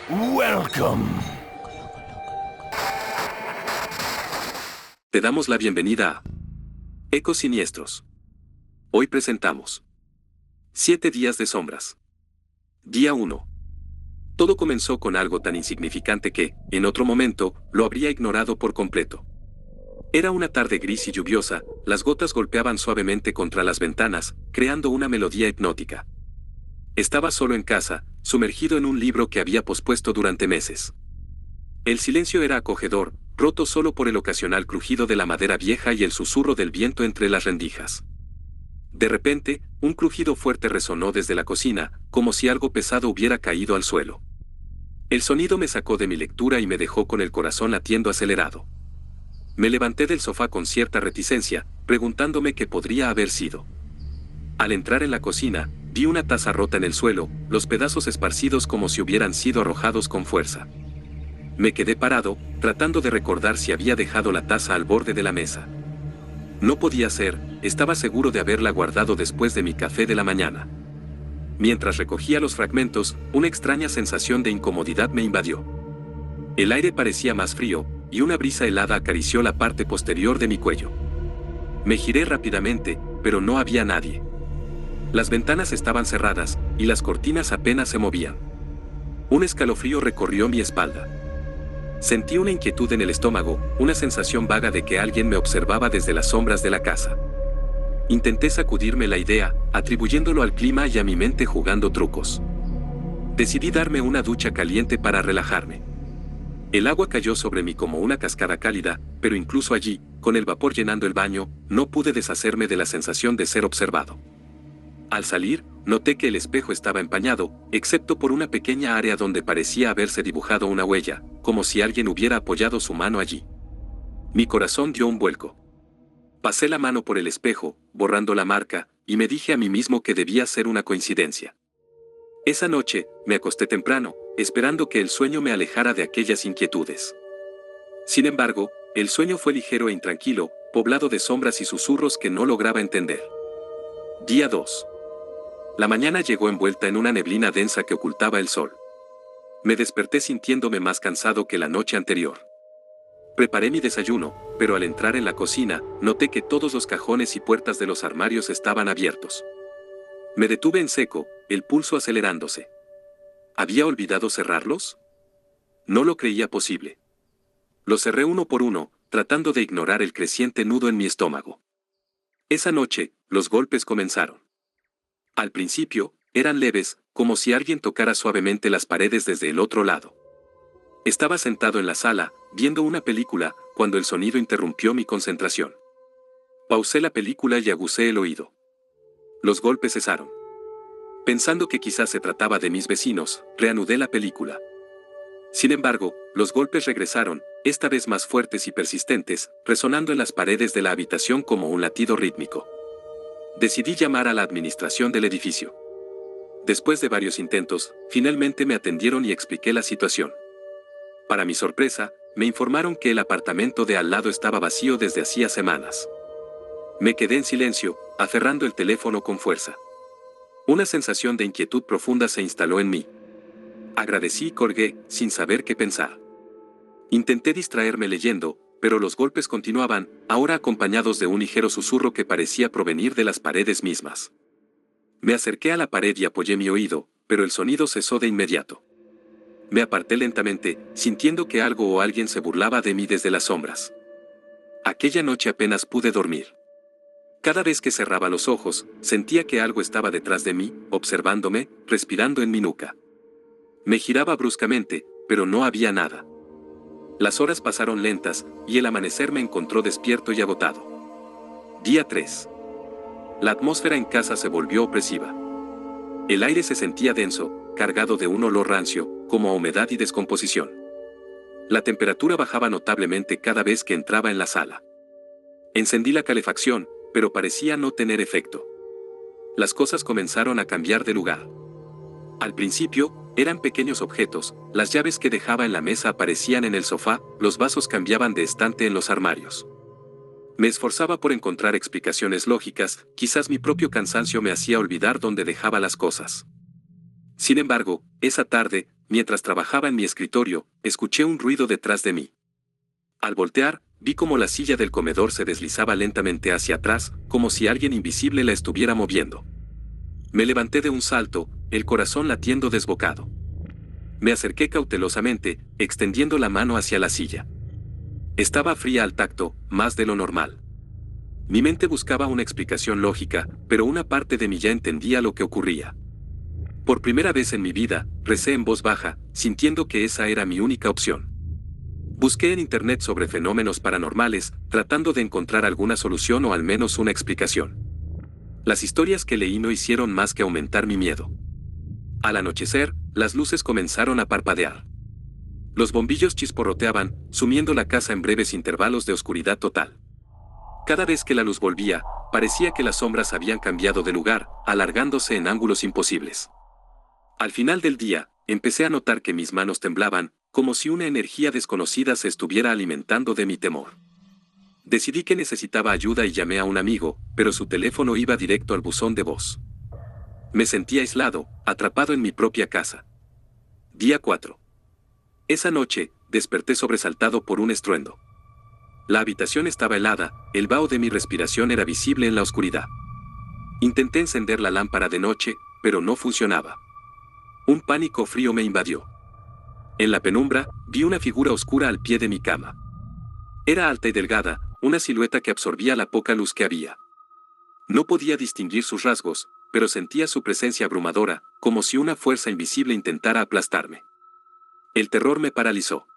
Welcome. Te damos la bienvenida a Ecos Siniestros. Hoy presentamos 7 días de sombras. Día 1. Todo comenzó con algo tan insignificante que, en otro momento, lo habría ignorado por completo. Era una tarde gris y lluviosa, las gotas golpeaban suavemente contra las ventanas, creando una melodía hipnótica. Estaba solo en casa, sumergido en un libro que había pospuesto durante meses. El silencio era acogedor, roto solo por el ocasional crujido de la madera vieja y el susurro del viento entre las rendijas. De repente, un crujido fuerte resonó desde la cocina, como si algo pesado hubiera caído al suelo. El sonido me sacó de mi lectura y me dejó con el corazón latiendo acelerado. Me levanté del sofá con cierta reticencia, preguntándome qué podría haber sido. Al entrar en la cocina, vi una taza rota en el suelo, los pedazos esparcidos como si hubieran sido arrojados con fuerza. Me quedé parado, tratando de recordar si había dejado la taza al borde de la mesa. No podía ser, estaba seguro de haberla guardado después de mi café de la mañana. Mientras recogía los fragmentos, una extraña sensación de incomodidad me invadió. El aire parecía más frío, y una brisa helada acarició la parte posterior de mi cuello. Me giré rápidamente, pero no había nadie. Las ventanas estaban cerradas, y las cortinas apenas se movían. Un escalofrío recorrió mi espalda. Sentí una inquietud en el estómago, una sensación vaga de que alguien me observaba desde las sombras de la casa. Intenté sacudirme la idea, atribuyéndolo al clima y a mi mente jugando trucos. Decidí darme una ducha caliente para relajarme. El agua cayó sobre mí como una cascada cálida, pero incluso allí, con el vapor llenando el baño, no pude deshacerme de la sensación de ser observado. Al salir, noté que el espejo estaba empañado, excepto por una pequeña área donde parecía haberse dibujado una huella, como si alguien hubiera apoyado su mano allí. Mi corazón dio un vuelco. Pasé la mano por el espejo, borrando la marca, y me dije a mí mismo que debía ser una coincidencia. Esa noche, me acosté temprano, esperando que el sueño me alejara de aquellas inquietudes. Sin embargo, el sueño fue ligero e intranquilo, poblado de sombras y susurros que no lograba entender. Día 2. La mañana llegó envuelta en una neblina densa que ocultaba el sol. Me desperté sintiéndome más cansado que la noche anterior. Preparé mi desayuno, pero al entrar en la cocina, noté que todos los cajones y puertas de los armarios estaban abiertos. Me detuve en seco, el pulso acelerándose. ¿Había olvidado cerrarlos? No lo creía posible. Los cerré uno por uno, tratando de ignorar el creciente nudo en mi estómago. Esa noche, los golpes comenzaron. Al principio, eran leves, como si alguien tocara suavemente las paredes desde el otro lado. Estaba sentado en la sala, viendo una película, cuando el sonido interrumpió mi concentración. Pausé la película y aguzé el oído. Los golpes cesaron. Pensando que quizás se trataba de mis vecinos, reanudé la película. Sin embargo, los golpes regresaron, esta vez más fuertes y persistentes, resonando en las paredes de la habitación como un latido rítmico. Decidí llamar a la administración del edificio. Después de varios intentos, finalmente me atendieron y expliqué la situación. Para mi sorpresa, me informaron que el apartamento de al lado estaba vacío desde hacía semanas. Me quedé en silencio, aferrando el teléfono con fuerza. Una sensación de inquietud profunda se instaló en mí. Agradecí y colgué, sin saber qué pensar. Intenté distraerme leyendo, pero los golpes continuaban, ahora acompañados de un ligero susurro que parecía provenir de las paredes mismas. Me acerqué a la pared y apoyé mi oído, pero el sonido cesó de inmediato. Me aparté lentamente, sintiendo que algo o alguien se burlaba de mí desde las sombras. Aquella noche apenas pude dormir. Cada vez que cerraba los ojos, sentía que algo estaba detrás de mí, observándome, respirando en mi nuca. Me giraba bruscamente, pero no había nada. Las horas pasaron lentas, y el amanecer me encontró despierto y agotado. Día 3. La atmósfera en casa se volvió opresiva. El aire se sentía denso, cargado de un olor rancio, como a humedad y descomposición. La temperatura bajaba notablemente cada vez que entraba en la sala. Encendí la calefacción, pero parecía no tener efecto. Las cosas comenzaron a cambiar de lugar. Al principio, eran pequeños objetos, las llaves que dejaba en la mesa aparecían en el sofá, los vasos cambiaban de estante en los armarios. Me esforzaba por encontrar explicaciones lógicas, quizás mi propio cansancio me hacía olvidar dónde dejaba las cosas. Sin embargo, esa tarde, mientras trabajaba en mi escritorio, escuché un ruido detrás de mí. Al voltear, vi cómo la silla del comedor se deslizaba lentamente hacia atrás, como si alguien invisible la estuviera moviendo. Me levanté de un salto, el corazón latiendo desbocado. Me acerqué cautelosamente, extendiendo la mano hacia la silla. Estaba fría al tacto, más de lo normal. Mi mente buscaba una explicación lógica, pero una parte de mí ya entendía lo que ocurría. Por primera vez en mi vida, recé en voz baja, sintiendo que esa era mi única opción. Busqué en internet sobre fenómenos paranormales, tratando de encontrar alguna solución o al menos una explicación. Las historias que leí no hicieron más que aumentar mi miedo. Al anochecer, las luces comenzaron a parpadear. Los bombillos chisporroteaban, sumiendo la casa en breves intervalos de oscuridad total. Cada vez que la luz volvía, parecía que las sombras habían cambiado de lugar, alargándose en ángulos imposibles. Al final del día, empecé a notar que mis manos temblaban, como si una energía desconocida se estuviera alimentando de mi temor. Decidí que necesitaba ayuda y llamé a un amigo, pero su teléfono iba directo al buzón de voz. Me sentí aislado, atrapado en mi propia casa. Día 4. Esa noche, desperté sobresaltado por un estruendo. La habitación estaba helada, el vaho de mi respiración era visible en la oscuridad. Intenté encender la lámpara de noche, pero no funcionaba. Un pánico frío me invadió. En la penumbra, vi una figura oscura al pie de mi cama. Era alta y delgada, una silueta que absorbía la poca luz que había. No podía distinguir sus rasgos, pero sentía su presencia abrumadora, como si una fuerza invisible intentara aplastarme. El terror me paralizó.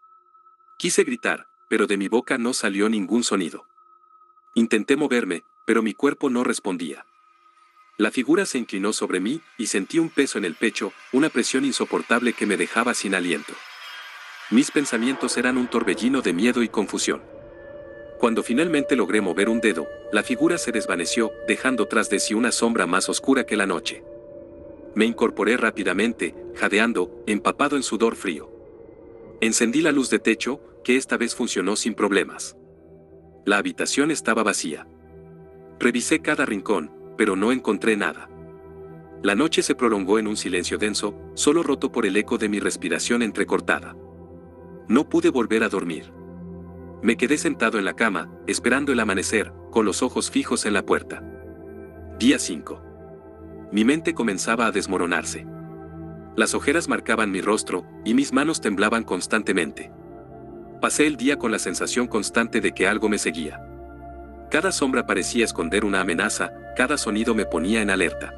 Quise gritar, pero de mi boca no salió ningún sonido. Intenté moverme, pero mi cuerpo no respondía. La figura se inclinó sobre mí y sentí un peso en el pecho, una presión insoportable que me dejaba sin aliento. Mis pensamientos eran un torbellino de miedo y confusión. Cuando finalmente logré mover un dedo, la figura se desvaneció, dejando tras de sí una sombra más oscura que la noche. Me incorporé rápidamente, jadeando, empapado en sudor frío. Encendí la luz de techo, que esta vez funcionó sin problemas. La habitación estaba vacía. Revisé cada rincón, pero no encontré nada. La noche se prolongó en un silencio denso, solo roto por el eco de mi respiración entrecortada. No pude volver a dormir. Me quedé sentado en la cama, esperando el amanecer, con los ojos fijos en la puerta. Día 5. Mi mente comenzaba a desmoronarse. Las ojeras marcaban mi rostro, y mis manos temblaban constantemente. Pasé el día con la sensación constante de que algo me seguía. Cada sombra parecía esconder una amenaza, cada sonido me ponía en alerta.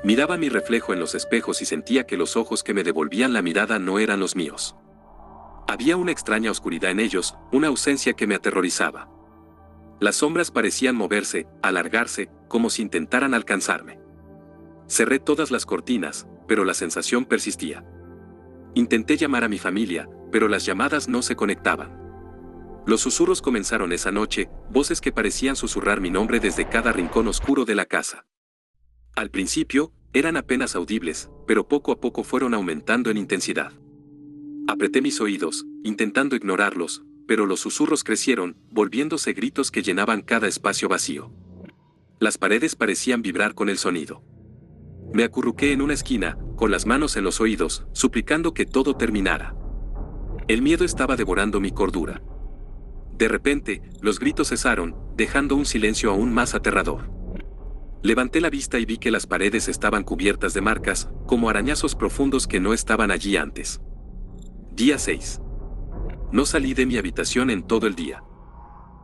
Miraba mi reflejo en los espejos y sentía que los ojos que me devolvían la mirada no eran los míos. Había una extraña oscuridad en ellos, una ausencia que me aterrorizaba. Las sombras parecían moverse, alargarse, como si intentaran alcanzarme. Cerré todas las cortinas, pero la sensación persistía. Intenté llamar a mi familia, pero las llamadas no se conectaban. Los susurros comenzaron esa noche, voces que parecían susurrar mi nombre desde cada rincón oscuro de la casa. Al principio, eran apenas audibles, pero poco a poco fueron aumentando en intensidad. Apreté mis oídos, intentando ignorarlos, pero los susurros crecieron, volviéndose gritos que llenaban cada espacio vacío. Las paredes parecían vibrar con el sonido. Me acurruqué en una esquina, con las manos en los oídos, suplicando que todo terminara. El miedo estaba devorando mi cordura. De repente, los gritos cesaron, dejando un silencio aún más aterrador. Levanté la vista y vi que las paredes estaban cubiertas de marcas, como arañazos profundos que no estaban allí antes. Día 6. No salí de mi habitación en todo el día.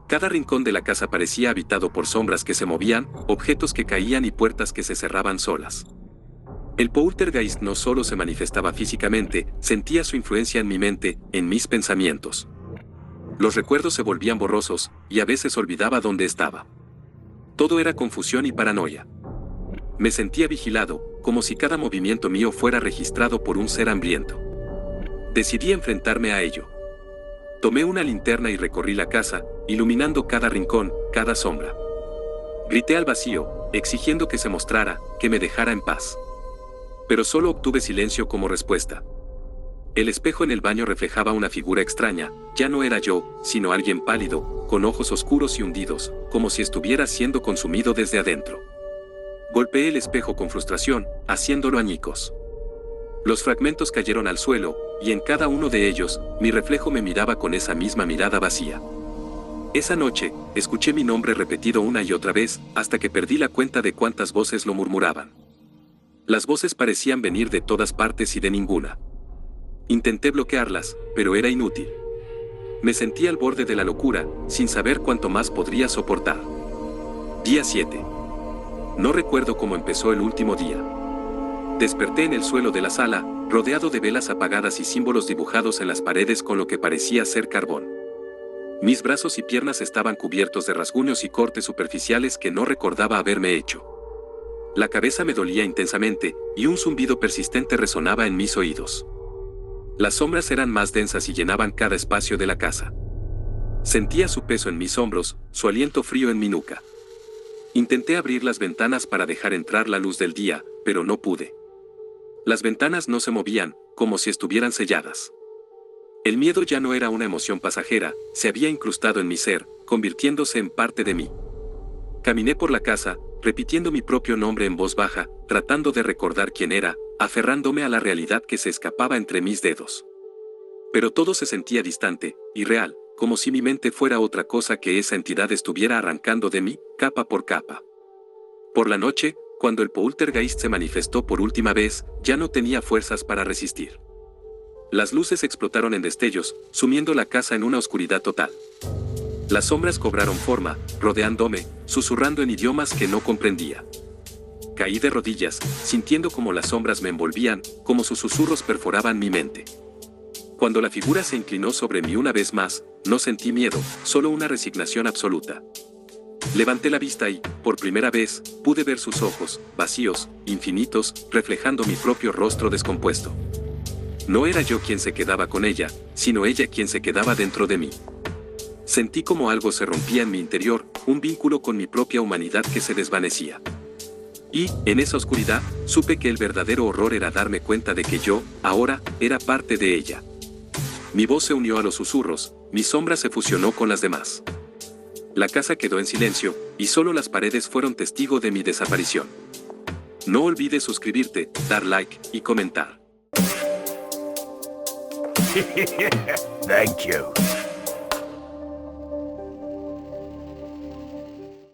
Cada rincón de la casa parecía habitado por sombras que se movían, objetos que caían y puertas que se cerraban solas. El poltergeist no solo se manifestaba físicamente, sentía su influencia en mi mente, en mis pensamientos. Los recuerdos se volvían borrosos, y a veces olvidaba dónde estaba. Todo era confusión y paranoia. Me sentía vigilado, como si cada movimiento mío fuera registrado por un ser hambriento. Decidí enfrentarme a ello. Tomé una linterna y recorrí la casa, iluminando cada rincón, cada sombra. Grité al vacío, exigiendo que se mostrara, que me dejara en paz. Pero solo obtuve silencio como respuesta. El espejo en el baño reflejaba una figura extraña, ya no era yo, sino alguien pálido, con ojos oscuros y hundidos, como si estuviera siendo consumido desde adentro. Golpeé el espejo con frustración, haciéndolo añicos. Los fragmentos cayeron al suelo, y en cada uno de ellos, mi reflejo me miraba con esa misma mirada vacía. Esa noche, escuché mi nombre repetido una y otra vez, hasta que perdí la cuenta de cuántas voces lo murmuraban. Las voces parecían venir de todas partes y de ninguna. Intenté bloquearlas, pero era inútil. Me sentí al borde de la locura, sin saber cuánto más podría soportar. Día 7. No recuerdo cómo empezó el último día. Desperté en el suelo de la sala, rodeado de velas apagadas y símbolos dibujados en las paredes con lo que parecía ser carbón. Mis brazos y piernas estaban cubiertos de rasguños y cortes superficiales que no recordaba haberme hecho. La cabeza me dolía intensamente, y un zumbido persistente resonaba en mis oídos. Las sombras eran más densas y llenaban cada espacio de la casa. Sentía su peso en mis hombros, su aliento frío en mi nuca. Intenté abrir las ventanas para dejar entrar la luz del día, pero no pude. Las ventanas no se movían, como si estuvieran selladas. El miedo ya no era una emoción pasajera, se había incrustado en mi ser, convirtiéndose en parte de mí. Caminé por la casa, repitiendo mi propio nombre en voz baja, tratando de recordar quién era, aferrándome a la realidad que se escapaba entre mis dedos. Pero todo se sentía distante, irreal, como si mi mente fuera otra cosa que esa entidad estuviera arrancando de mí, capa por capa. Por la noche, cuando el poltergeist se manifestó por última vez, ya no tenía fuerzas para resistir. Las luces explotaron en destellos, sumiendo la casa en una oscuridad total. Las sombras cobraron forma, rodeándome, susurrando en idiomas que no comprendía. Caí de rodillas, sintiendo como las sombras me envolvían, como sus susurros perforaban mi mente. Cuando la figura se inclinó sobre mí una vez más, no sentí miedo, solo una resignación absoluta. Levanté la vista y, por primera vez, pude ver sus ojos, vacíos, infinitos, reflejando mi propio rostro descompuesto. No era yo quien se quedaba con ella, sino ella quien se quedaba dentro de mí. Sentí como algo se rompía en mi interior, un vínculo con mi propia humanidad que se desvanecía. Y, en esa oscuridad, supe que el verdadero horror era darme cuenta de que yo, ahora, era parte de ella. Mi voz se unió a los susurros, mi sombra se fusionó con las demás. La casa quedó en silencio, y solo las paredes fueron testigo de mi desaparición. No olvides suscribirte, dar like y comentar. Thank you.